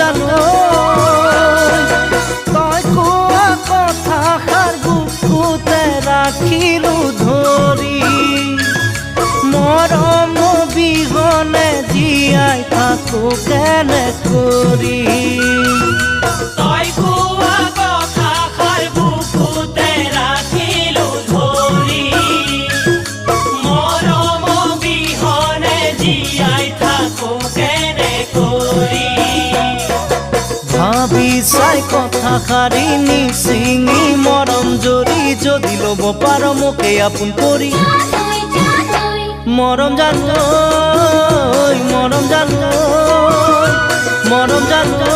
জানো তই কোৱা কথা সাৰ বুকুতে ৰাখিলো ধৰি মৰম বিহনে জীয়াই থাকো কেনে কৰি তই কোৱা কথা সাৰ বুকুতে ৰাখিলো ধৰি মৰম বিহনে জীয়াই থাকো কেনে কৰি ভাবি চাই কথা সাৰি নিচিঙি মৰম জৰি যদি ল'ব পাৰ মোকে আপোন কৰি মৰম জানো মৰম জানো মৰম জানো